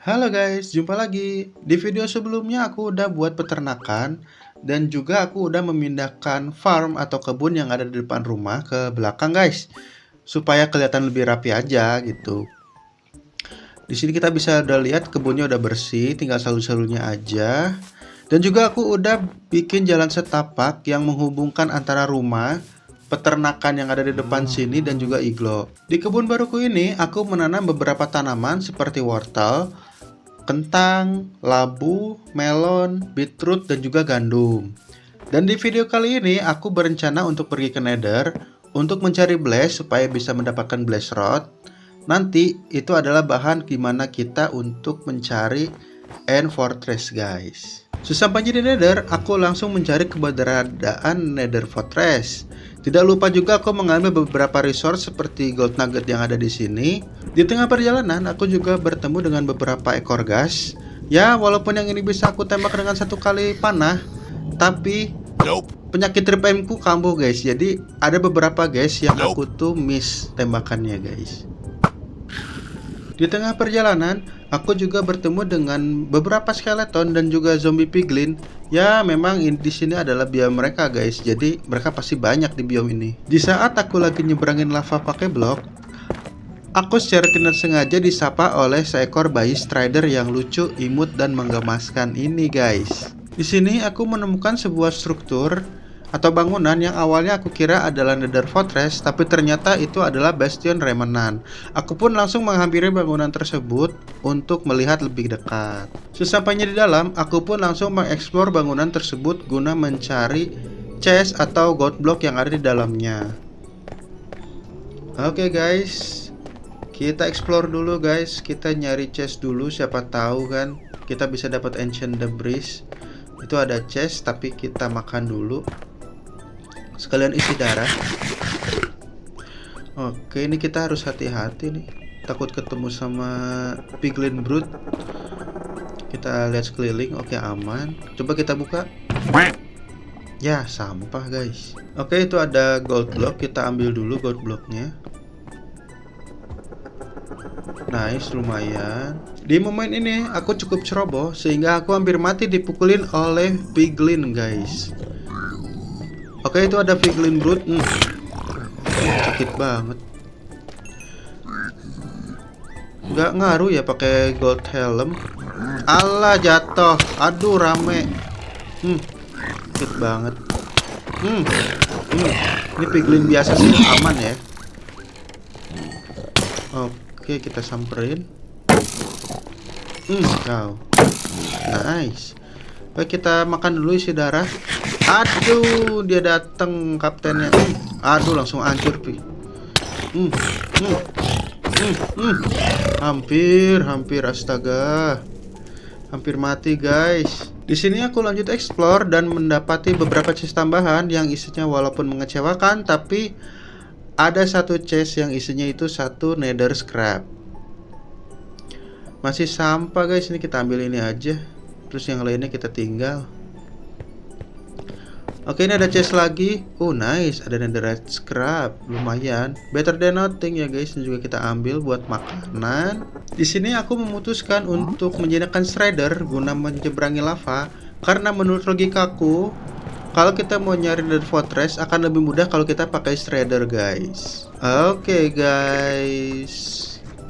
Halo guys, jumpa lagi. Di video sebelumnya aku udah buat peternakan dan juga aku udah memindahkan farm atau kebun yang ada di depan rumah ke belakang guys, supaya kelihatan lebih rapi aja gitu. Di sini kita bisa udah lihat kebunnya udah bersih, tinggal salu-salunya aja. Dan juga aku udah bikin jalan setapak yang menghubungkan antara rumah, peternakan yang ada di depan sini dan juga iglo. Di kebun baruku ini aku menanam beberapa tanaman seperti wortel, kentang, labu, melon, beetroot, dan juga gandum. Dan di video kali ini aku berencana untuk pergi ke Nether untuk mencari blaze supaya bisa mendapatkan blaze rod. Nanti itu adalah bahan gimana kita untuk mencari end fortress guys. Sesampainya di Nether, aku langsung mencari keberadaan Nether Fortress. Tidak lupa juga aku mengambil beberapa resource seperti gold nugget yang ada di sini. Di tengah perjalanan, aku juga bertemu dengan beberapa ekor gas. Ya, walaupun yang ini bisa aku tembak dengan satu kali panah, tapi penyakit trip ku kambuh guys. Jadi ada beberapa guys yang aku tuh miss tembakannya guys. Di tengah perjalanan, aku juga bertemu dengan beberapa skeleton dan juga zombie piglin. Ya, memang di sini adalah biom mereka, guys. Jadi, mereka pasti banyak di biom ini. Di saat aku lagi nyebrangin lava pakai blok, aku secara tidak sengaja disapa oleh seekor bayi strider yang lucu, imut, dan menggemaskan ini, guys. Di sini aku menemukan sebuah struktur atau bangunan yang awalnya aku kira adalah Nether Fortress, tapi ternyata itu adalah Bastion Remnant. Aku pun langsung menghampiri bangunan tersebut untuk melihat lebih dekat. Sesampainya di dalam, aku pun langsung mengeksplor bangunan tersebut guna mencari chest atau gold block yang ada di dalamnya. Oke guys, kita explore dulu guys. Kita nyari chest dulu, siapa tahu kan kita bisa dapat ancient debris. Itu ada chest, tapi kita makan dulu. Sekalian isi darah. Oke, ini kita harus hati-hati nih. Takut ketemu sama piglin brute. Kita lihat sekeliling. Oke, aman. Coba kita buka. Ya, sampah guys. Oke, itu ada gold block. Kita ambil dulu gold blocknya. Nice, lumayan. Di momen ini aku cukup ceroboh sehingga aku hampir mati dipukulin oleh piglin guys. Oke, itu ada piglin brute. Sakit banget. Nggak ngaruh ya pakai gold helm. Allah, jatuh. Aduh, rame. Sakit banget. Ini piglin biasa sih, aman ya. Oke, kita samperin. Kau. Nice. Oke, kita makan dulu isi darah. Aduh, dia datang kaptennya. Aduh, langsung hancur pi. Hampir astaga. Hampir mati guys. Di sini aku lanjut explore dan mendapati beberapa chest tambahan yang isinya walaupun mengecewakan, tapi ada satu chest yang isinya itu satu nether scrap. Masih sampah guys, ini kita ambil ini aja. Terus yang lainnya kita tinggal. Oke, ini ada chest lagi. Oh nice, ada netherite scrap, lumayan. Better than nothing ya guys. Ini juga kita ambil buat makanan. Di sini aku memutuskan untuk menjadikan strider guna menyeberangi lava, karena menurut logikaku, kalau kita mau nyari Nether Fortress akan lebih mudah kalau kita pakai strider guys. Oke guys,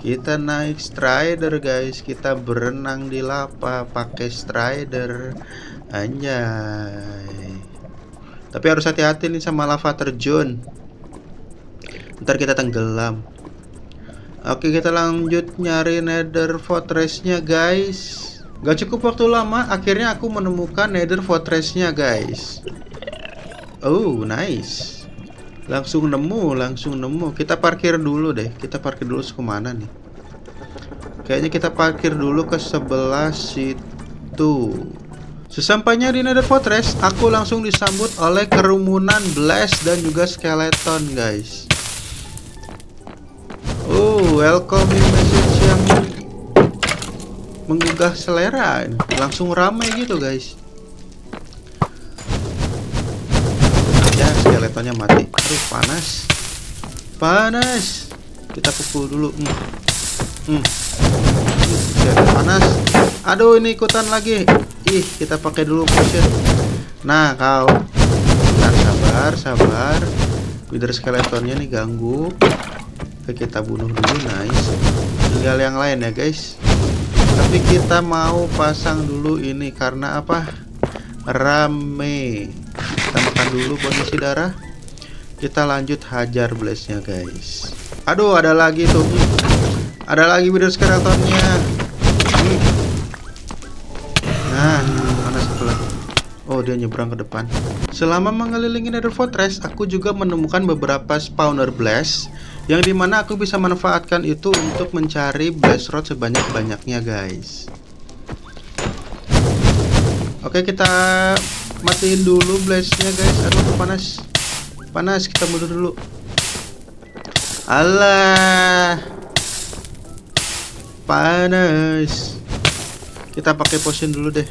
kita naik strider guys. Kita berenang di lava pakai strider. Anjay. Tapi harus hati-hati nih sama lava terjun. Ntar kita tenggelam. Oke, kita lanjut nyari Nether Fortress-nya guys. Gak cukup waktu lama, akhirnya aku menemukan Nether Fortress-nya guys. Oh nice. Langsung nemu. Kita parkir dulu deh. Kita parkir dulu kemana nih? Kayaknya kita parkir dulu ke sebelah situ. Sesampainya di Nether Fortress, aku langsung disambut oleh kerumunan blast dan juga skeleton guys. Welcoming message yang menggugah selera. Langsung ramai gitu guys. Ya, skeletonnya mati. Aduh, panas. Kita pukul dulu. lagi. Panas. Aduh, ini ikutan lagi. Ih, kita pakai dulu potion. Nah, kau. Bentar, sabar. Wither skeletonnya nih ganggu. Oke, kita bunuh dulu. Nice. Tinggal yang lain ya guys. Tapi kita mau pasang dulu ini karena apa? Rame. Kita makan dulu bonus darah. Kita lanjut hajar blaze-nya guys. Aduh, ada lagi tuh. Ada lagi wither skeletonnya. Nah, mana satu lagi? Oh, dia nyebrang ke depan. Selama mengelilingi Nether Fortress, aku juga menemukan beberapa spawner blaze yang dimana aku bisa manfaatkan itu untuk mencari blaze rod sebanyak-banyaknya guys. Oke, kita matiin dulu blaze-nya guys. Aduh, panas, kita mundur dulu. Alah, panas. Kita pakai potion dulu deh.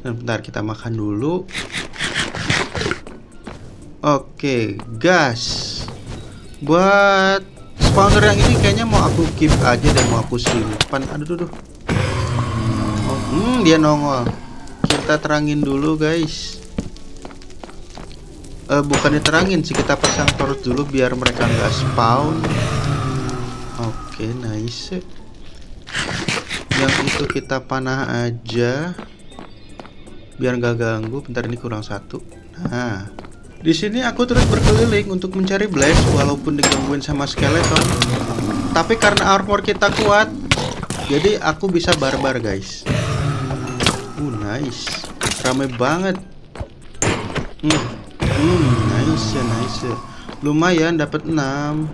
Bentar, kita makan dulu. Oke, gas. Buat spawner yang ini kayaknya mau aku keep aja dan mau aku simpan. Aduh. Oh, dia nongol. Kita terangin dulu guys. Bukan diterangin sih, kita pasang torch dulu biar mereka nggak spawn. Oke, nice. Yang itu kita panah aja biar nggak ganggu. Bentar, ini kurang satu. Nah, di sini aku terus berkeliling untuk mencari blaze walaupun digangguin sama skeleton. Tapi karena armor kita kuat, jadi aku bisa barbar guys. Nice. Rame banget. Nice. Lumayan, dapat 6.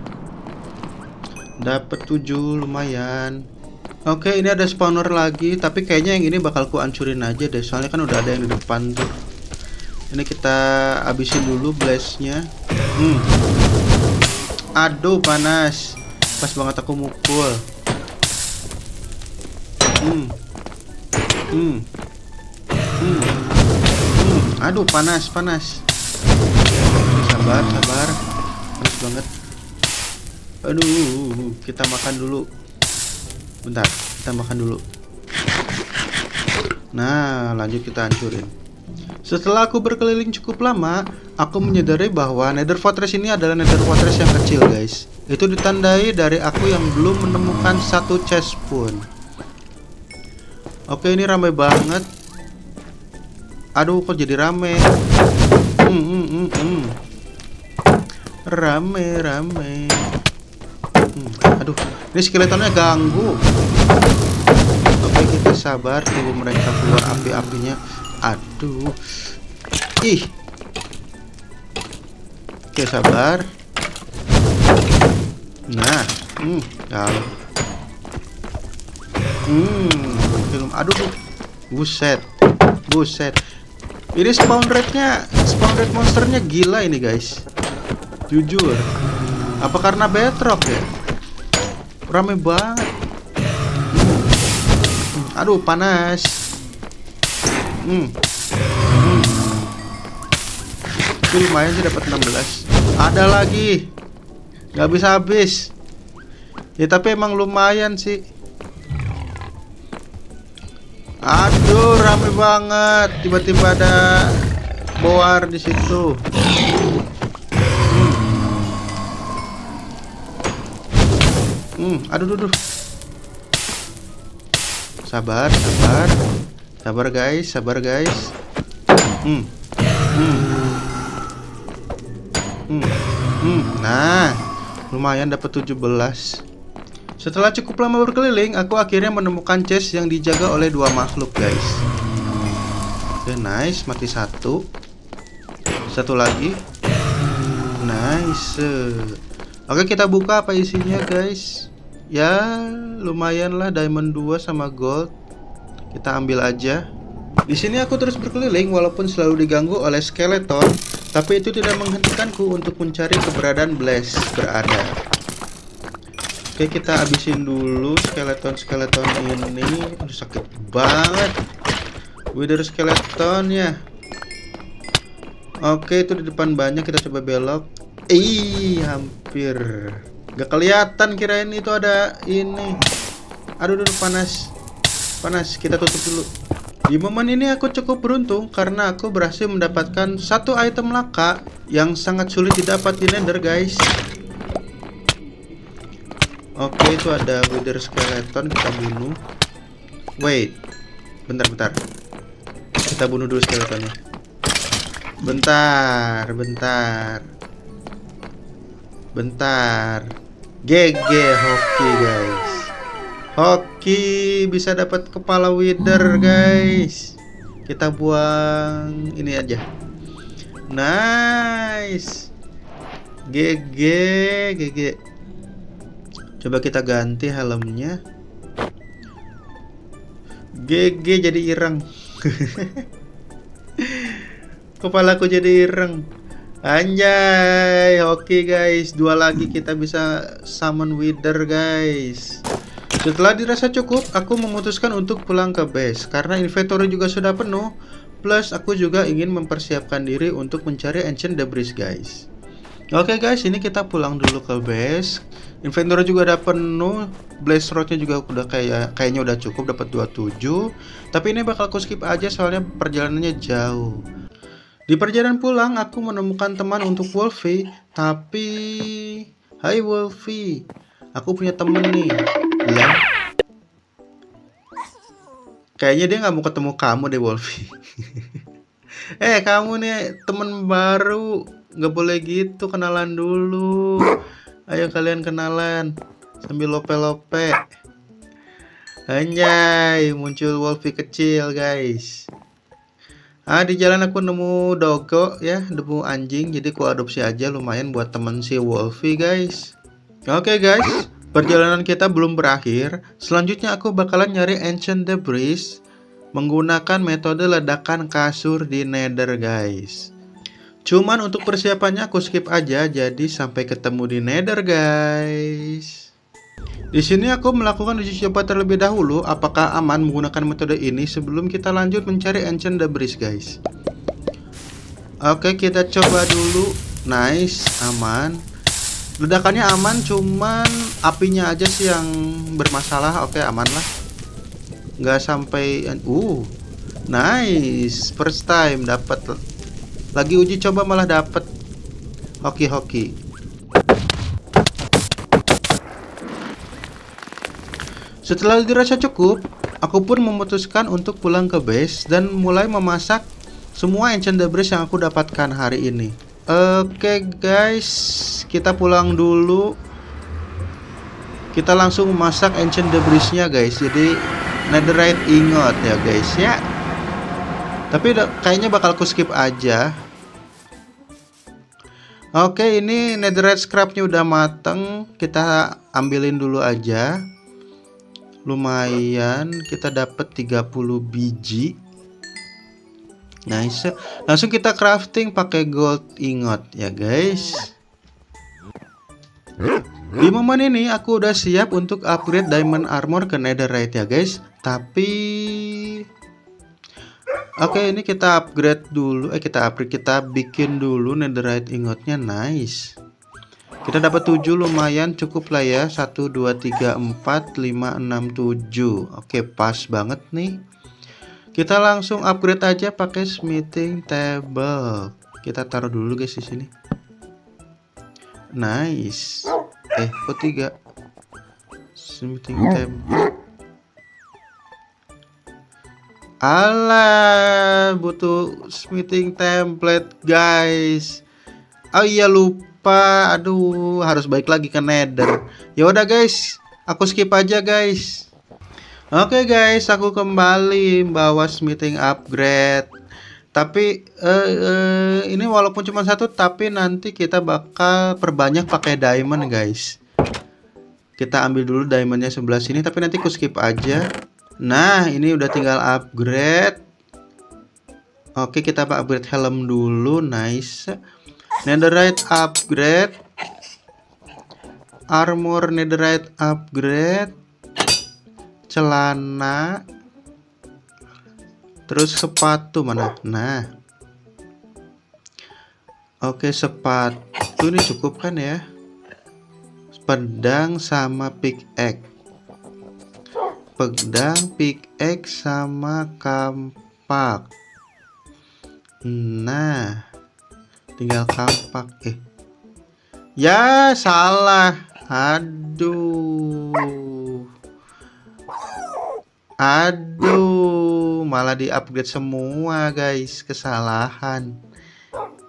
Dapat 7, lumayan. Oke, ini ada spawner lagi, tapi kayaknya yang ini bakal ku hancurin aja deh. Soalnya kan udah ada yang di depan tuh. Ini kita habisin dulu blaze-nya. Aduh, panas. Pas banget aku mukul. Aduh, panas. Sabar. Panas banget. Aduh, kita makan dulu. Bentar, kita makan dulu. Nah, lanjut kita hancurin. Setelah aku berkeliling cukup lama, aku menyadari bahwa Nether Fortress ini adalah Nether Fortress yang kecil guys. Itu ditandai dari aku yang belum menemukan satu chest pun. Oke, ini ramai banget. Aduh, kok jadi rame. Rame. Aduh, ini skeletonnya ganggu. Oke, kita sabar, tunggu mereka keluar api-apinya. Aduh. Ih. Oke, sabar. Nah, kalau. Aduh. Buset. Ini spawn rate monsternya gila ini guys. Jujur. Apa karena bedrock ya? Rame banget. Aduh, panas. Itu lumayan sih, dapat 16. Ada lagi. Gak habis. Ya tapi emang lumayan sih. Aduh, rame banget. Tiba-tiba ada boar di situ. Aduh. Sabar guys. Nah, lumayan dapat 17. Setelah cukup lama berkeliling, aku akhirnya menemukan chest yang dijaga oleh 2 makhluk guys. Oke, nice, mati 1. Satu lagi. Nice. Oke, kita buka apa isinya guys. Ya, lumayan lah, diamond 2 sama gold. Kita ambil aja. Di sini aku terus berkeliling walaupun selalu diganggu oleh skeleton, tapi itu tidak menghentikanku untuk mencari keberadaan blaze berada. Oke, kita habisin dulu skeleton ini. Aduh, sakit banget. Wither skeletonnya. Oke, itu di depan banyak, kita coba belok. Hampir Gak kelihatan, kirain itu ada ini. Aduh, panas. Panas, kita tutup dulu. Di momen ini aku cukup beruntung karena aku berhasil mendapatkan satu item laka yang sangat sulit didapat di Nether, guys. Oke, itu ada wither skeleton, kita bunuh. Wait, bentar. Kita bunuh dulu skeletonnya. Bentar. GG hoki, guys. Hoki bisa dapat kepala wither, guys. Kita buang ini aja. Nice. GG. Coba kita ganti helmnya. GG jadi ireng. Kepalaku jadi ireng. Anjay, oke guys, 2 lagi kita bisa summon wither, guys. Setelah dirasa cukup, aku memutuskan untuk pulang ke base karena inventory juga sudah penuh. Plus aku juga ingin mempersiapkan diri untuk mencari ancient debris, guys. Oke guys, ini kita pulang dulu ke base. Inventory juga udah penuh. Blaze rodnya juga udah kayaknya udah cukup, dapat 27. Tapi ini bakal aku skip aja soalnya perjalanannya jauh. Di perjalanan pulang, aku menemukan teman untuk Wolfie. Tapi, hai Wolfie, aku punya temen nih. Ya. Kayaknya dia nggak mau ketemu kamu deh, Wolfie. Kamu nih temen baru, nggak boleh gitu, kenalan dulu. Ayo kalian kenalan sambil lope-lope. Anjay, muncul Wolfie kecil, guys. Di jalan aku nemu dogo ya, nemu anjing, jadi aku adopsi aja, lumayan buat temen si Wolfie, guys. Oke guys, perjalanan kita belum berakhir. Selanjutnya aku bakalan nyari ancient debris menggunakan metode ledakan kasur di Nether, guys. Cuman untuk persiapannya aku skip aja, jadi sampai ketemu di Nether, guys. Di sini aku melakukan uji coba terlebih dahulu apakah aman menggunakan metode ini sebelum kita lanjut mencari ancient debris, guys. Oke, kita coba dulu. Nice, aman. Ledakannya aman, cuman apinya aja sih yang bermasalah. Oke, aman lah. Nggak sampai nice. First time dapat. Lagi uji coba malah dapat. Hoki. Setelah dirasa cukup, aku pun memutuskan untuk pulang ke base dan mulai memasak semua ancient debris yang aku dapatkan hari ini. Oke guys, kita pulang dulu. Kita langsung memasak ancient debrisnya, guys. Jadi netherite ingot ya, guys ya. Tapi kayaknya bakal aku skip aja. Oke, ini netherite scrapnya udah mateng. Kita ambilin dulu aja. Lumayan, kita dapat 30 biji. Nice. Langsung kita crafting pakai gold ingot ya, guys. Di momen ini aku udah siap untuk upgrade diamond armor ke netherite ya, guys. Tapi oke, ini kita upgrade dulu. Kita bikin dulu netherite ingotnya. Nice. Kita dapat 7, lumayan, cukup lah ya. 1 2 3 4 5 6 7. Oke, pas banget nih. Kita langsung upgrade aja pakai smithing table. Kita taruh dulu, guys, di sini. Nice. Kok 3 smithing table. Alah, butuh smithing template, guys. Oh iya, lupa. Aduh, harus balik lagi ke Nether. Ya udah, guys, aku skip aja, guys. Oke, guys, aku kembali bawa smithing upgrade. Tapi ini walaupun cuma 1, tapi nanti kita bakal perbanyak pakai diamond, guys. Kita ambil dulu diamondnya sebelah sini, tapi nanti aku skip aja. Nah, ini udah tinggal upgrade. Oke, kita upgrade helm dulu. Nice. Netherite upgrade. Armor netherite upgrade. Celana. Terus sepatu mana? Nah. Oke, sepatu ini cukup kan ya? pedang sama pickaxe. Pedang, pickaxe sama kampak. Nah, tinggal kampak. Ya, salah. Aduh. Aduh, malah di-upgrade semua, guys. Kesalahan.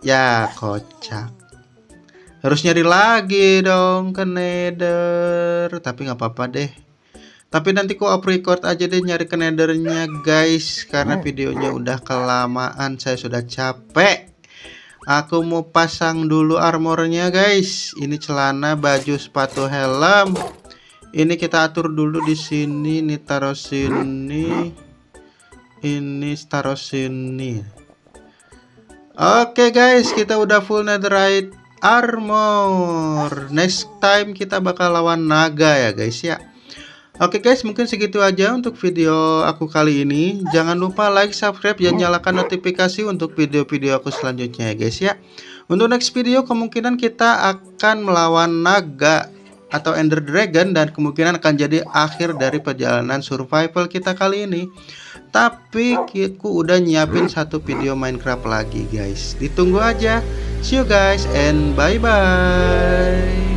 Ya, kocak. Harus nyari lagi dong ke Nether. Tapi nggak apa-apa deh. Tapi nanti ku off record aja deh nyari ke Nethernya, guys. Karena videonya udah kelamaan. Saya sudah capek. Aku mau pasang dulu armornya, guys. Ini celana, baju, sepatu, helm. Ini kita atur dulu di sini, nih taruh sini. Ini taruh sini. Oke guys, kita udah full netherite armor. Next time kita bakal lawan naga ya guys ya. Oke guys, mungkin segitu aja untuk video aku kali ini. Jangan lupa like, subscribe, dan nyalakan notifikasi untuk video-video aku selanjutnya ya guys ya. Untuk next video kemungkinan kita akan melawan naga atau Ender Dragon, dan kemungkinan akan jadi akhir dari perjalanan survival kita kali ini. Tapi aku udah nyiapin satu video Minecraft lagi guys. Ditunggu aja. See you guys and bye bye.